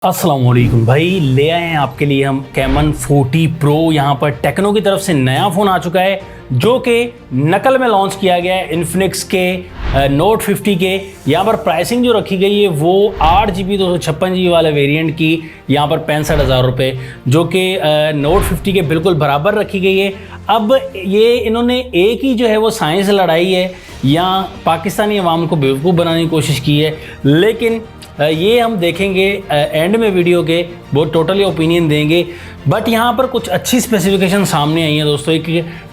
अस्सलाम वालेकुम भाई, ले आए हैं आपके लिए हम कैमन 40 प्रो। यहाँ पर टेक्नो की तरफ से नया फ़ोन आ चुका है जो कि नकल में लॉन्च किया गया है इन्फिनिक्स के नोट 50 के। यहाँ पर प्राइसिंग जो रखी गई है वो 8GB 256GB वाले वेरिएंट की यहाँ पर 65,000 रुपये, जो कि नोट 50 के बिल्कुल बराबर रखी गई है। अब ये इन्होंने एक ही जो है वो साइंस लड़ाई है या पाकिस्तानी अवाम को बेवकूफ़ बनाने की कोशिश की है, लेकिन ये हम देखेंगे एंड में वीडियो के, बहुत टोटली ओपिनियन देंगे। बट यहाँ पर कुछ अच्छी स्पेसिफिकेशन सामने आई हैं दोस्तों। एक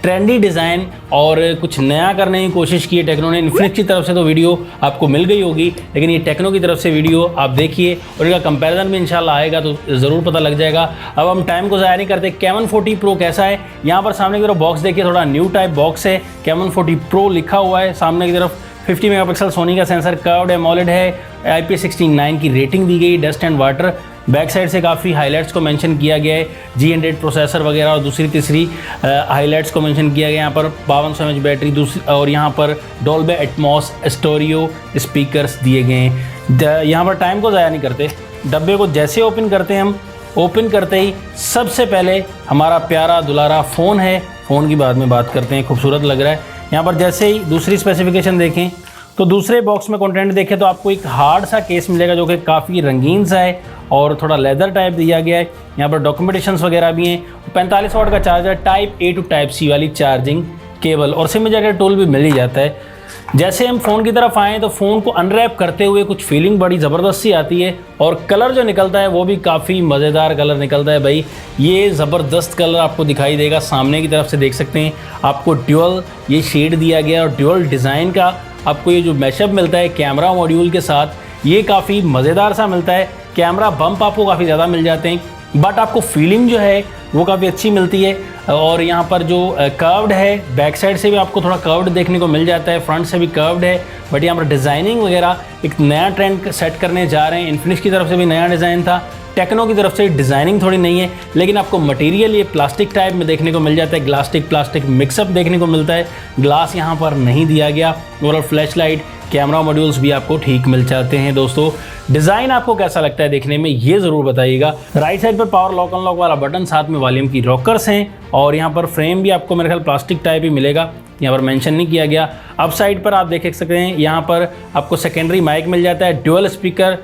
ट्रेंडी डिज़ाइन और कुछ नया करने की कोशिश की है टेक्नो ने। इन्फिनिक्स की तरफ से तो वीडियो आपको मिल गई होगी, लेकिन ये टेक्नो की तरफ से वीडियो आप देखिए और इनका कंपैरिजन भी इंशाल्लाह आएगा तो ज़रूर पता लग जाएगा। अब हम टाइम को ज़ाया नहीं करते, कैमन 40 प्रो कैसा है। यहाँ पर सामने की तरफ बॉक्स देखिए, थोड़ा न्यू टाइप बॉक्स है, कैमन 40 प्रो लिखा हुआ है। सामने की तरफ 50 मेगापिक्सल सोनी का सेंसर, कर्व्ड एमोलेड है, IP69 की रेटिंग दी गई, dust and water. Back side से काफ़ी हाइलाइट्स को मेंशन किया गया है, G100 प्रोसेसर वगैरह, और दूसरी तीसरी हाइलाइट्स को मेंशन किया गया। यहाँ पर 5200 mAh बैटरी, दूसरी और यहाँ पर डोल्बे एटमॉस स्टोरियो स्पीकर्स दिए गए हैं। यहाँ पर टाइम को ज़ाया नहीं करते, डब्बे को जैसे ओपन करते हैं हम, ओपन करते ही सबसे पहले हमारा प्यारा दुलारा फ़ोन है। फ़ोन की बाद में बात करते हैं, खूबसूरत लग रहा है। यहाँ पर जैसे ही दूसरी स्पेसिफिकेशन देखें तो दूसरे बॉक्स में कंटेंट देखें तो आपको एक हार्ड सा केस मिलेगा जो कि काफ़ी रंगीन सा है और थोड़ा लेदर टाइप दिया गया है। यहाँ पर डॉक्यूमेंटेशंस वगैरह भी हैं। 45 वाट का charger, type A to type C वाली चार्जिंग केबल और सिम इजेक्टर टूल भी मिल ही जाता है। जैसे हम फ़ोन की तरफ आएँ तो फ़ोन को अनरैप करते हुए कुछ फीलिंग बड़ी ज़बरदस्त सी आती है और कलर जो निकलता है वो भी काफ़ी मज़ेदार कलर निकलता है भाई। ये ज़बरदस्त कलर आपको दिखाई देगा, सामने की तरफ से देख सकते हैं। आपको ड्यूअल ये शेड दिया गया और ड्यूअल डिज़ाइन का आपको ये जो मैशअप मिलता है कैमरा मॉड्यूल के साथ, ये काफ़ी मज़ेदार सा मिलता है। कैमरा बम्प आपको काफ़ी ज़्यादा मिल जाते हैं, बट आपको फीलिंग जो है वो काफ़ी अच्छी मिलती है। और यहाँ पर जो कर्व्ड है, बैक साइड से भी आपको थोड़ा कर्व्ड देखने को मिल जाता है, फ्रंट से भी कर्व्ड है। बट यहाँ पर डिज़ाइनिंग वगैरह एक नया ट्रेंड सेट करने जा रहे हैं। इन्फिनिक्स की तरफ से भी नया डिज़ाइन था, टेक्नो की तरफ से डिज़ाइनिंग थोड़ी नहीं है, लेकिन आपको मटेरियल ये प्लास्टिक टाइप में देखने को मिल जाता है। ग्लास्टिक प्लास्टिक मिक्सअप देखने को मिलता है, ग्लास यहाँ पर नहीं दिया गया। और फ्लैश लाइट, कैमरा मॉड्यूल्स भी आपको ठीक मिल जाते हैं। दोस्तों डिज़ाइन आपको कैसा लगता है देखने में, ये ज़रूर बताइएगा। राइट साइड पर पावर लॉक अनलॉक वाला बटन, साथ में वॉल्यूम की रॉकर्स हैं और यहाँ पर फ्रेम भी आपको मेरे ख्याल प्लास्टिक टाइप ही मिलेगा, यहाँ पर मेंशन नहीं किया गया। अप साइड पर आप देख सकते हैं, यहाँ पर आपको सेकेंडरी माइक मिल जाता है, ड्यूअल स्पीकर,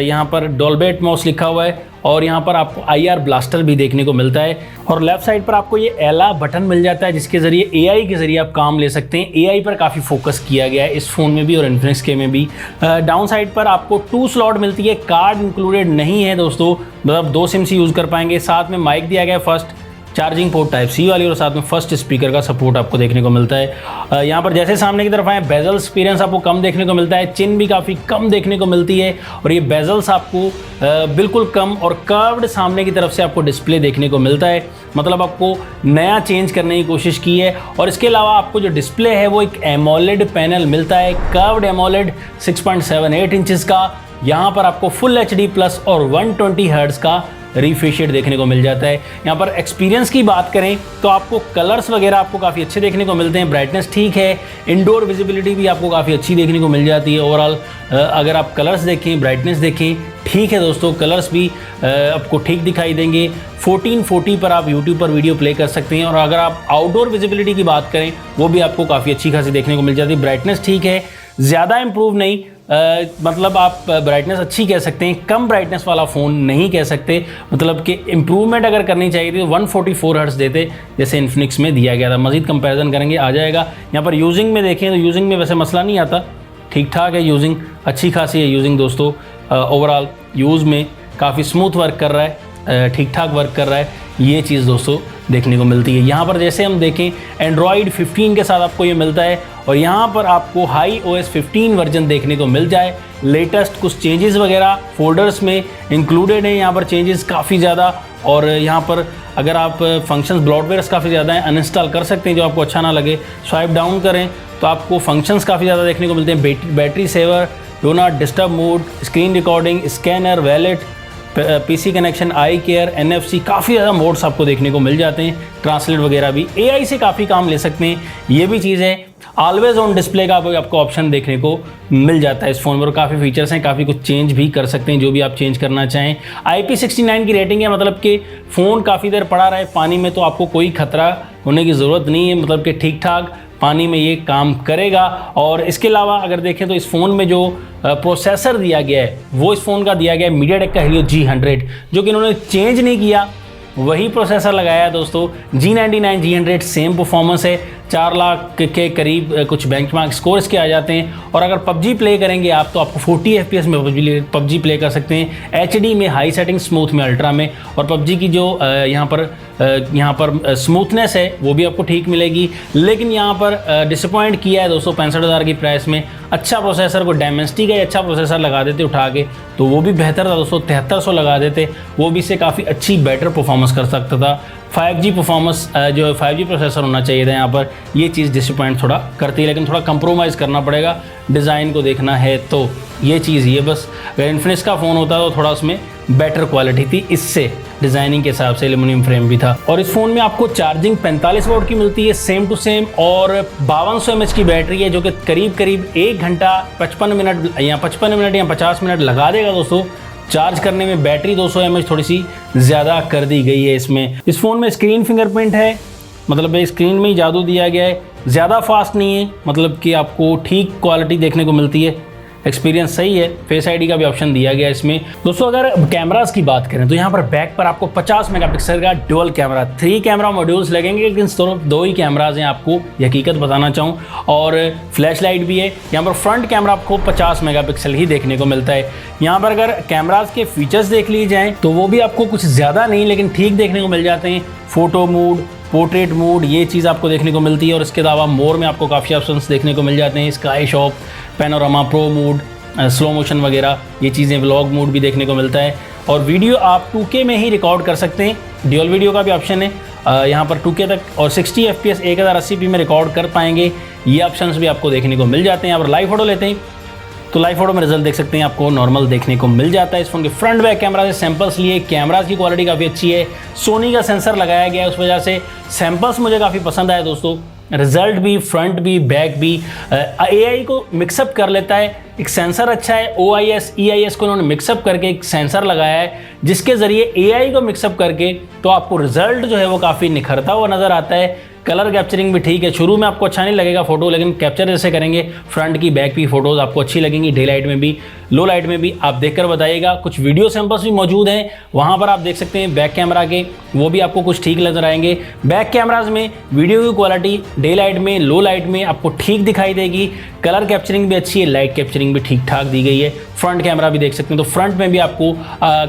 यहाँ पर डोल्बे एटमॉस लिखा हुआ है और यहाँ पर आपको IR ब्लास्टर भी देखने को मिलता है। और लेफ्ट साइड पर आपको ये एला बटन मिल जाता है जिसके ज़रिए AI के ज़रिए आप काम ले सकते हैं। AI पर काफ़ी फोकस किया गया है इस फ़ोन में भी और इन्फिनिक्स के में भी। डाउन साइड पर आपको 2 स्लॉट मिलती है, कार्ड इंक्लूडेड नहीं है दोस्तों, मतलब 2 सिम से यूज़ कर पाएंगे। साथ में माइक दिया गया है, first charging port type C वाली, और साथ में फर्स्ट स्पीकर का सपोर्ट आपको देखने को मिलता है। यहाँ पर जैसे सामने की तरफ आए, बेजल एक्सपीरियंस आपको कम देखने को मिलता है, चिन भी काफ़ी कम देखने को मिलती है और ये बेजल्स आपको बिल्कुल कम और कर्व्ड सामने की तरफ से आपको डिस्प्ले देखने को मिलता है, मतलब आपको नया चेंज करने की कोशिश की है। और इसके अलावा आपको जो डिस्प्ले है वो एक एमोलेड पैनल मिलता है, कर्व्ड एमोलेड 6.78 इंचज़ का। यहाँ पर आपको फुल HD प्लस और 120 हर्ट्ज़ का रिफ्रेश रेट देखने को मिल जाता है। यहाँ पर एक्सपीरियंस की बात करें तो आपको कलर्स वगैरह आपको काफ़ी अच्छे देखने को मिलते हैं, ब्राइटनेस ठीक है, इंडोर विजिबिलिटी भी आपको काफ़ी अच्छी देखने को मिल जाती है। ओवरऑल अगर आप कलर्स देखें, ब्राइटनेस देखें, ठीक है दोस्तों, कलर्स भी आपको ठीक दिखाई देंगे। 1440 पर आप YouTube पर वीडियो प्ले कर सकते हैं। और अगर आप आउटडोर विजिबिलिटी की बात करें वो भी आपको काफ़ी अच्छी खासी देखने को मिल जाती है। ब्राइटनेस ठीक है, ज़्यादा इम्प्रूव नहीं, मतलब आप ब्राइटनेस अच्छी कह सकते हैं, कम ब्राइटनेस वाला फ़ोन नहीं कह सकते। मतलब कि इम्प्रूवमेंट अगर करनी चाहिए थी तो 144 हर्ट्ज़ देते जैसे इन्फिनिक्स में दिया गया था। मज़ीद कंपैरिजन करेंगे, आ जाएगा। यहाँ पर यूजिंग में देखें तो यूजिंग में वैसे मसला नहीं आता, ठीक ठाक है, यूजिंग अच्छी खासी है यूजिंग दोस्तों। ओवरऑल यूज़ में काफ़ी स्मूथ वर्क कर रहा है, ठीक ठाक वर्क कर रहा है, ये चीज़ दोस्तों देखने को मिलती है। यहाँ पर जैसे हम देखें एंड्रॉयड 15 के साथ आपको ये मिलता है और यहाँ पर आपको हाई OS 15 वर्जन देखने को मिल जाए। लेटेस्ट कुछ चेंजेस वगैरह फोल्डर्स में इंक्लूडेड हैं, यहाँ पर चेंजेस काफ़ी ज़्यादा। और यहाँ पर अगर आप फंक्शंस ब्लॉटवेयर्स काफ़ी ज़्यादा हैं, अनइंस्टॉल कर सकते हैं जो आपको अच्छा ना लगे। स्वाइप डाउन करें तो आपको फंक्शंस काफ़ी ज़्यादा देखने को मिलते हैं, battery saver, do not disturb mode, screen recording, scanner, wallet, PC connection, eye care, NFC, काफ़ी ज़्यादा मोड्स आपको देखने को मिल जाते हैं। ट्रांसलेट वगैरह भी AI से काफ़ी काम ले सकते हैं, ये भी चीज़ है। ऑलवेज ऑन डिस्प्ले का आपको ऑप्शन देखने को मिल जाता है इस फ़ोन में, और काफ़ी फीचर्स हैं, काफ़ी कुछ चेंज भी कर सकते हैं जो भी आप चेंज करना चाहें। IP69 की रेटिंग है, मतलब कि फ़ोन काफ़ी देर पड़ा रहे पानी में तो आपको कोई खतरा होने की ज़रूरत नहीं है, मतलब कि ठीक ठाक पानी में ये काम करेगा। और इसके अलावा अगर देखें तो इस फ़ोन में जो प्रोसेसर दिया गया है वो इस फ़ोन का दिया गया है MediaTek का Helio G100, जो कि इन्होंने चेंज नहीं किया, वही प्रोसेसर लगाया है दोस्तों। G99 G100 सेम परफॉर्मेंस है, 4 लाख के करीब कुछ बेंचमार्क स्कोर इसके आ जाते हैं। और अगर पबजी प्ले करेंगे आप तो आपको 40 FPS में पबजी प्ले कर सकते हैं, HD में हाई सेटिंग, स्मूथ में, अल्ट्रा में। और पबजी की जो यहाँ पर स्मूथनेस है वो भी आपको ठीक मिलेगी। लेकिन यहाँ पर डिसअपॉइंट किया है दोस्तों 65,000 की प्राइस में। अच्छा प्रोसेसर को डायमेंसिटी का अच्छा प्रोसेसर लगा देते उठा के तो वो भी बेहतर था दोस्तों, 7300 लगा देते, वो भी इससे काफ़ी अच्छी बेटर परफॉर्मेंस कर सकता था। 5G परफॉर्मेंस जो 5G प्रोसेसर होना चाहिए था यहाँ पर, ये चीज़ डिसअपॉइंट थोड़ा करती है, लेकिन थोड़ा कंप्रोमाइज़ करना पड़ेगा डिज़ाइन को देखना है तो। ये चीज़ ये बस, अगर इन्फिनिक्स का फ़ोन होता तो थोड़ा उसमें बेटर क्वालिटी थी, इससे डिज़ाइनिंग के हिसाब से एल्यूमिनियम फ्रेम भी था। और इस फ़ोन में आपको चार्जिंग 45 वॉट की मिलती है सेम टू सेम, और 5200 mAh की बैटरी है जो कि करीब 1 घंटा 55 मिनट या 50 मिनट लगा देगा दोस्तों चार्ज करने में। बैटरी 200 mAh थोड़ी सी ज़्यादा कर दी गई है इसमें। इस फ़ोन में स्क्रीन फिंगरप्रिंट है, मतलब स्क्रीन में ही जादू दिया गया है, ज़्यादा फास्ट नहीं है, मतलब कि आपको ठीक क्वालिटी देखने को मिलती है, एक्सपीरियंस सही है। फेस आईडी का भी ऑप्शन दिया गया है इसमें दोस्तों। अगर कैमरास की बात करें तो यहाँ पर बैक पर आपको 50 मेगापिक्सल का डुअल कैमरा, 3 कैमरा मॉड्यूल्स लगेंगे, लेकिन सिर्फ 2 ही कैमराज हैं, आपको हकीकत बताना चाहूँ। और फ्लैश लाइट भी है। यहाँ पर फ्रंट कैमरा आपको 50 मेगापिक्सल ही देखने को मिलता है। यहाँ पर अगर कैमराज के फीचर्स देख लिए जाएँ तो वो भी आपको कुछ ज़्यादा नहीं लेकिन ठीक देखने को मिल जाते हैं। फ़ोटो मोड, पोर्ट्रेट मोड, ये चीज़ आपको देखने को मिलती है। और इसके अलावा मोर में आपको काफ़ी ऑप्शंस देखने को मिल जाते हैं, sky shop, panorama, pro mode, slow motion वगैरह ये चीज़ें, व्लॉग मोड भी देखने को मिलता है। और वीडियो आप 2K में ही रिकॉर्ड कर सकते हैं, ड्यूअल वीडियो का भी ऑप्शन है यहाँ पर 2K तक, और 60 FPS 1080p में रिकॉर्ड कर पाएंगे, ये ऑप्शंस भी आपको देखने को मिल जाते हैं। यहाँ पर लाइव फोटो लेते हैं तो लाइव फोटो में रिजल्ट देख सकते हैं, आपको नॉर्मल देखने को मिल जाता है। इस फोन के फ्रंट बैक कैमरा से सैंपल्स लिए, कैमराज की क्वालिटी काफ़ी अच्छी है, सोनी का सेंसर लगाया गया है, उस वजह से सैंपल्स मुझे काफ़ी पसंद आए दोस्तों। रिजल्ट भी, फ्रंट भी, बैक भी, AI को मिक्सअप कर लेता है, एक सेंसर अच्छा है, OIS EIS को उन्होंने मिक्सअप करके एक सेंसर लगाया है जिसके ज़रिए AI को मिक्सअप करके तो आपको रिजल्ट जो है वो काफ़ी निखरता हुआ नज़र आता है। कलर कैप्चरिंग भी ठीक है, शुरू में आपको अच्छा नहीं लगेगा फ़ोटो, लेकिन कैप्चर जैसे करेंगे फ्रंट की, बैक की फ़ोटोज़ आपको अच्छी लगेंगी, डे लाइट में भी, लो लाइट में भी। आप देखकर बताइएगा। कुछ वीडियो सैंपल्स भी मौजूद हैं, वहाँ पर आप देख सकते हैं बैक कैमरा के, वो भी आपको कुछ ठीक नज़र आएंगे। बैक कैमराज में वीडियो की क्वालिटी डे लाइट में, लो लाइट में आपको ठीक दिखाई देगी। कलर कैप्चरिंग भी अच्छी है, लाइट कैप्चरिंग भी ठीक ठाक दी गई है। फ्रंट कैमरा भी देख सकते हैं तो फ्रंट में भी आपको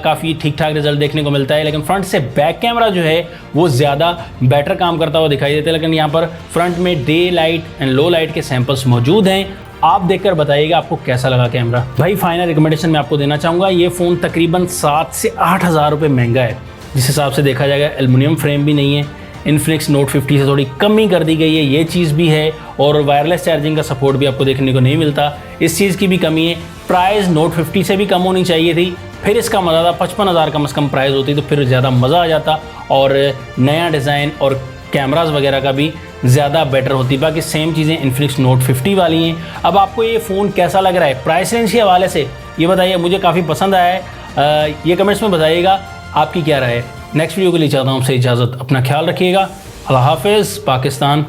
काफ़ी ठीक ठाक रिजल्ट देखने को मिलता है, लेकिन फ्रंट से बैक कैमरा जो है वो ज़्यादा बेटर काम करता हुआ दिखाई देता है। लेकिन यहाँ पर फ्रंट में day light and low light के सैंपल्स मौजूद हैं, आप देखकर बताइएगा आपको कैसा लगा कैमरा। भाई फाइनल रिकमेंडेशन मैं आपको देना चाहूँगा, ये फ़ोन तकरीबन 7 से 8 हज़ार रुपये महंगा है, जिस हिसाब से देखा जाएगा। एल्युमिनियम फ्रेम भी नहीं है, इन्फिनिक्स नोट 50 से थोड़ी कमी कर दी गई है, ये चीज़ भी है। और वायरलेस चार्जिंग का सपोर्ट भी आपको देखने को नहीं मिलता, इस चीज़ की भी कमी है। प्राइस नोट 50 से भी कम होनी चाहिए थी, फिर इसका मज़ा था। 55,000 कम से कम प्राइस होती तो फिर ज़्यादा मज़ा आ जाता, और नया डिज़ाइन और कैमराज वगैरह का भी ज़्यादा बेटर होती। बाकी सेम चीज़ें इन्फिनिक्स नोट 50 वाली हैं। अब आपको ये फ़ोन कैसा लग रहा है प्राइस रेंज के हवाले से, ये बताइए। मुझे काफ़ी पसंद आया है, ये कमेंट्स में बताइएगा आपकी क्या राय है। नेक्स्ट वीडियो के लिए चाहता हूँ आपसे इजाज़त, अपना ख्याल रखिएगा। अल्लाह हाफ़िज़, पाकिस्तान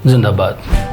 जिंदाबाद।